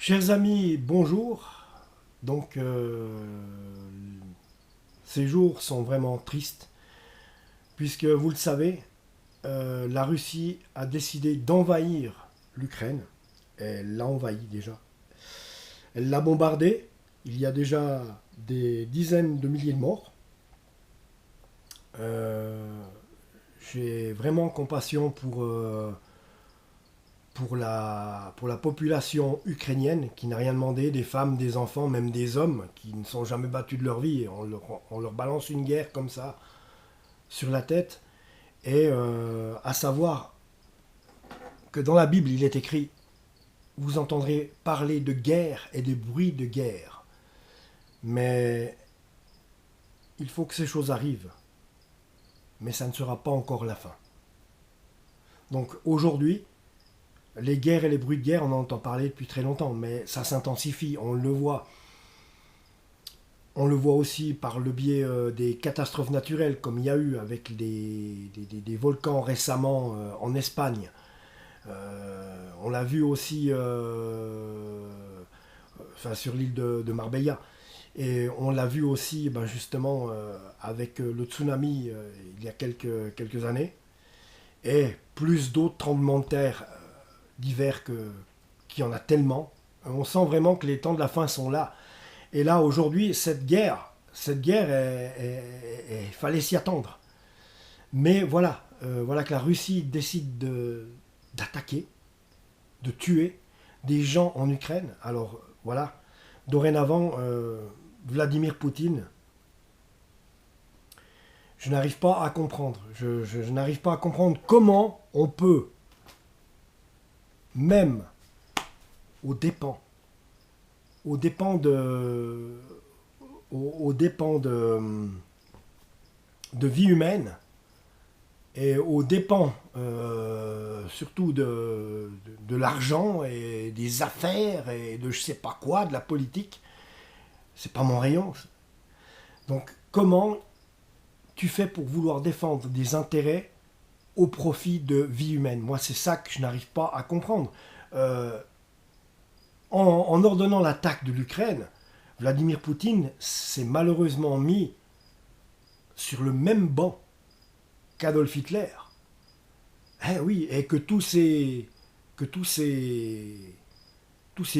Chers amis, bonjour. Donc, ces jours sont vraiment tristes, puisque vous le savez, la Russie a décidé d'envahir l'Ukraine. Elle l'a envahi déjà. Elle l'a bombardé. Il y a déjà des dizaines de milliers de morts. Euh, j'ai vraiment compassion pour la population ukrainienne qui n'a rien demandé, des femmes, des enfants, même des hommes qui ne sont jamais battus de leur vie. Et on leur balance une guerre comme ça sur la tête. Et à savoir que dans la Bible, il est écrit, vous entendrez parler de guerre et des bruits de guerre. Mais il faut que ces choses arrivent. Mais ça ne sera pas encore la fin. Donc aujourd'hui, les guerres et les bruits de guerre, on en entend parler depuis très longtemps, mais ça s'intensifie, on le voit. On le voit aussi par le biais des catastrophes naturelles, comme il y a eu avec des volcans récemment en Espagne. On l'a vu aussi sur l'île de Marbella. Et on l'a vu aussi justement avec le tsunami il y a quelques années. Et plus d'autres tremblements de terre d'hiver qu'il y en a tellement. On sent vraiment que les temps de la fin sont là. Et là, aujourd'hui, il fallait s'y attendre. Mais voilà que la Russie décide d'attaquer, de tuer des gens en Ukraine. Alors voilà, dorénavant, Vladimir Poutine, je n'arrive pas à comprendre. Je n'arrive pas à comprendre comment on peut, même aux dépens, aux dépens de, aux dépens de vie humaine et aux dépens surtout de l'argent et des affaires et de je sais pas quoi, de la politique. C'est pas mon rayon. Donc comment tu fais pour vouloir défendre des intérêts au profit de vie humaine? Moi, c'est ça que je n'arrive pas à comprendre. Euh, en ordonnant l'attaque de l'Ukraine, Vladimir Poutine s'est malheureusement mis sur le même banc qu'Adolf Hitler. Eh oui, et que tous ces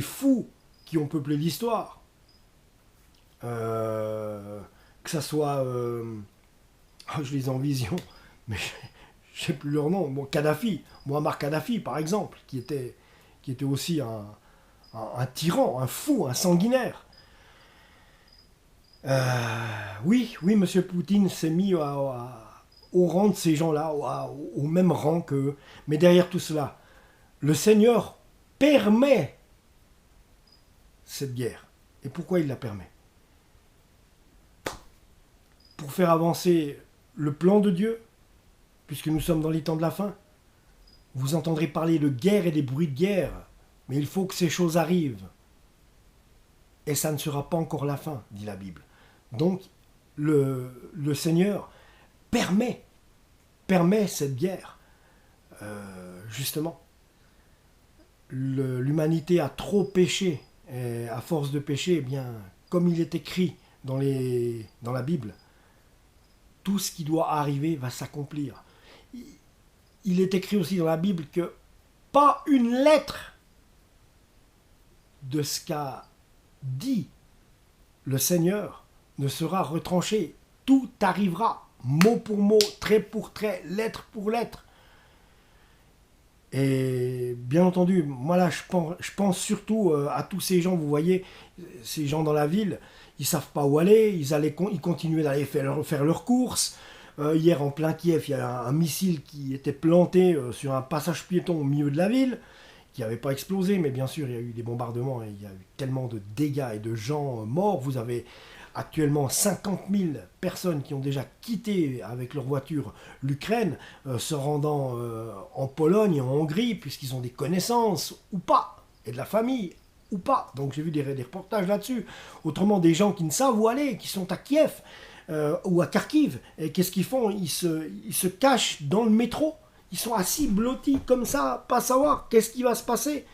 fous qui ont peuplé l'histoire, que ça soit, je les ai en vision, mais je ne sais plus leur nom. Bon, Kadhafi, Muammar Kadhafi par exemple, qui était aussi un tyran, un fou, un sanguinaire. Oui, Monsieur Poutine s'est mis au rang de ces gens-là, au même rang qu'eux. Mais derrière tout cela, le Seigneur permet cette guerre. Et pourquoi il la permet? Pour faire avancer le plan de Dieu, puisque nous sommes dans les temps de la fin. Vous entendrez parler de guerre et des bruits de guerre, mais il faut que ces choses arrivent. Et ça ne sera pas encore la fin, dit la Bible. Donc, le Seigneur permet cette guerre. Justement, l'humanité a trop péché. Et à force de pécher, eh bien, comme il est écrit dans la Bible, tout ce qui doit arriver va s'accomplir. Il est écrit aussi dans la Bible que pas une lettre de ce qu'a dit le Seigneur ne sera retranchée. Tout arrivera, mot pour mot, trait pour trait, lettre pour lettre. Et bien entendu, moi là, je pense surtout à tous ces gens, vous voyez, ces gens dans la ville, ils savent pas où aller, ils continuaient d'aller faire leurs courses. Hier, en plein Kiev, il y a un missile qui était planté sur un passage piéton au milieu de la ville, qui n'avait pas explosé, mais bien sûr, il y a eu des bombardements et il y a eu tellement de dégâts et de gens morts. Vous avez actuellement 50 000 personnes qui ont déjà quitté avec leur voiture l'Ukraine, se rendant en Pologne et en Hongrie, puisqu'ils ont des connaissances ou pas, et de la famille ou pas. Donc j'ai vu des reportages là-dessus. Autrement, des gens qui ne savent où aller, qui sont à Kiev ou à Kharkiv, et qu'est-ce qu'ils font? Ils se cachent dans le métro. Ils sont assis blottis comme ça, pas savoir qu'est-ce qui va se passer.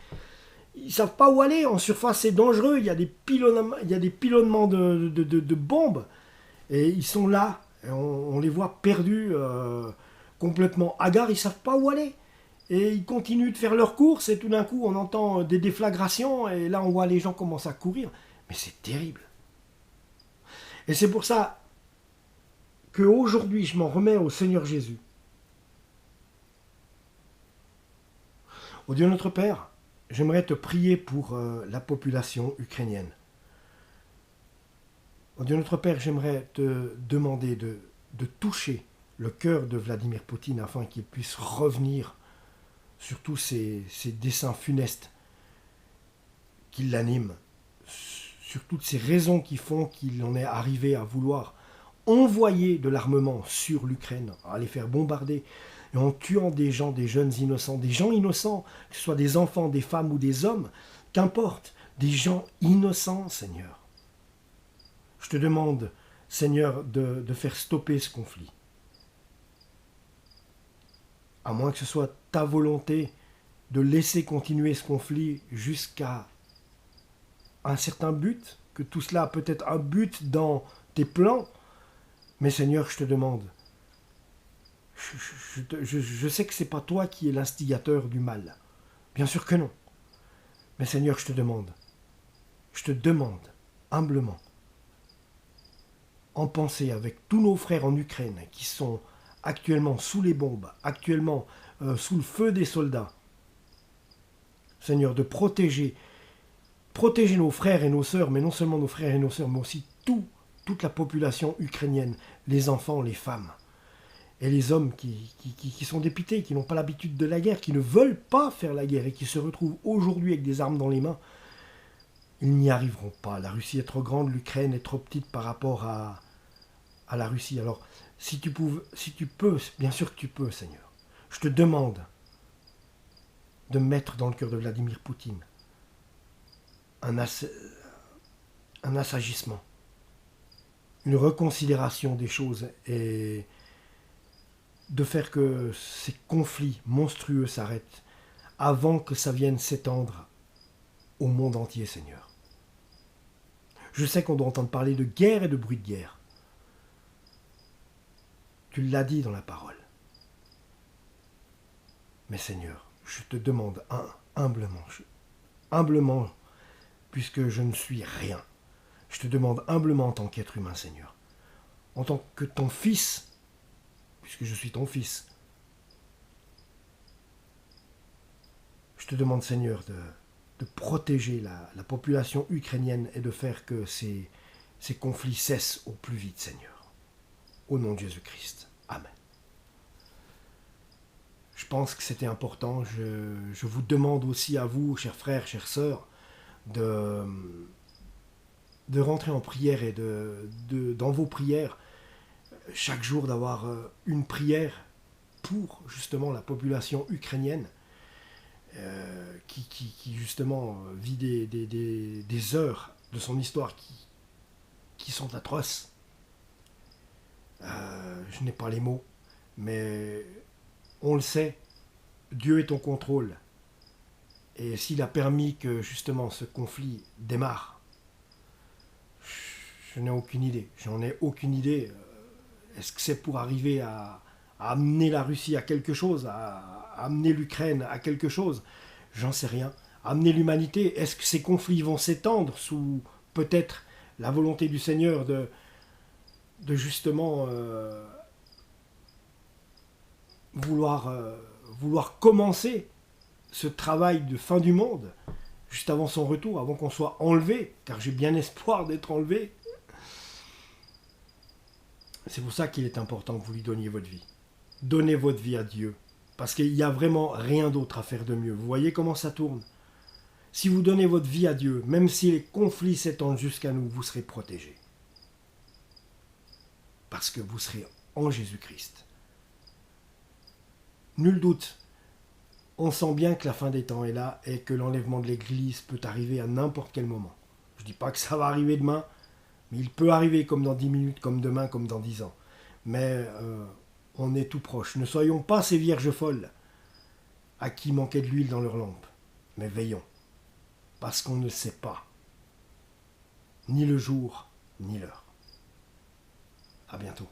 Ils ne savent pas où aller. En surface, c'est dangereux. Il y a des pilonnements de bombes. Et ils sont là. Et on les voit perdus, complètement hagards. Ils ne savent pas où aller. Et ils continuent de faire leurs courses. Et tout d'un coup, on entend des déflagrations. Et là, on voit les gens commencer à courir. Mais c'est terrible. Et c'est pour ça qu'aujourd'hui, je m'en remets au Seigneur Jésus. Ô Dieu notre Père, j'aimerais te prier pour la population ukrainienne. Ô Dieu notre Père, j'aimerais te demander de toucher le cœur de Vladimir Poutine afin qu'il puisse revenir sur tous ces desseins funestes qui l'animent, sur toutes ces raisons qui font qu'il en est arrivé à vouloir envoyer de l'armement sur l'Ukraine, à les faire bombarder, et en tuant des gens, des jeunes innocents, des gens innocents, que ce soit des enfants, des femmes ou des hommes, qu'importe, des gens innocents, Seigneur. Je te demande, Seigneur, de faire stopper ce conflit. À moins que ce soit ta volonté de laisser continuer ce conflit jusqu'à un certain but, que tout cela a peut-être un but dans tes plans, mais Seigneur, je te demande, je sais que ce n'est pas toi qui es l'instigateur du mal. Bien sûr que non. Mais Seigneur, je te demande humblement, en pensée avec tous nos frères en Ukraine qui sont actuellement sous les bombes, actuellement sous le feu des soldats, Seigneur, de protéger nos frères et nos sœurs, mais non seulement nos frères et nos sœurs, mais aussi toute la population ukrainienne, les enfants, les femmes. Et les hommes qui sont dépités, qui n'ont pas l'habitude de la guerre, qui ne veulent pas faire la guerre et qui se retrouvent aujourd'hui avec des armes dans les mains, ils n'y arriveront pas. La Russie est trop grande, l'Ukraine est trop petite par rapport à la Russie. Alors, si tu peux, bien sûr que tu peux, Seigneur, je te demande de mettre dans le cœur de Vladimir Poutine un assagissement, une reconsidération des choses et de faire que ces conflits monstrueux s'arrêtent avant que ça vienne s'étendre au monde entier, Seigneur. Je sais qu'on doit entendre parler de guerre et de bruit de guerre. Tu l'as dit dans la parole. Mais Seigneur, je te demande humblement, puisque je ne suis rien, je te demande humblement en tant qu'être humain, Seigneur, en tant que ton fils, puisque je suis ton fils, je te demande, Seigneur, de protéger la population ukrainienne et de faire que ces conflits cessent au plus vite, Seigneur. Au nom de Jésus-Christ. Amen. Je pense que c'était important. Je vous demande aussi à vous, chers frères, chères sœurs, de rentrer en prière et dans vos prières, chaque jour d'avoir une prière pour justement la population ukrainienne qui justement vit des heures de son histoire qui sont atroces. Je n'ai pas les mots, mais on le sait, Dieu est au contrôle. Et s'il a permis que justement ce conflit démarre, je n'ai aucune idée. J'en ai aucune idée. Est-ce que c'est pour arriver à amener la Russie à quelque chose, à amener l'Ukraine à quelque chose? J'en sais rien. Amener l'humanité, est-ce que ces conflits vont s'étendre sous peut-être la volonté du Seigneur de justement vouloir commencer ce travail de fin du monde juste avant son retour, avant qu'on soit enlevé, car j'ai bien espoir d'être enlevé. C'est pour ça qu'il est important que vous lui donniez votre vie. Donnez votre vie à Dieu, parce qu'il n'y a vraiment rien d'autre à faire de mieux. Vous voyez comment ça tourne? Si vous donnez votre vie à Dieu, même si les conflits s'étendent jusqu'à nous, vous serez protégés. Parce que vous serez en Jésus-Christ. Nul doute, on sent bien que la fin des temps est là et que l'enlèvement de l'Église peut arriver à n'importe quel moment. Je ne dis pas que ça va arriver demain, mais il peut arriver comme dans 10 minutes, comme demain, comme dans 10 ans. Mais on est tout proche. Ne soyons pas ces vierges folles à qui manquait de l'huile dans leur lampe, mais veillons. parce qu'on ne sait pas ni le jour ni l'heure. À bientôt.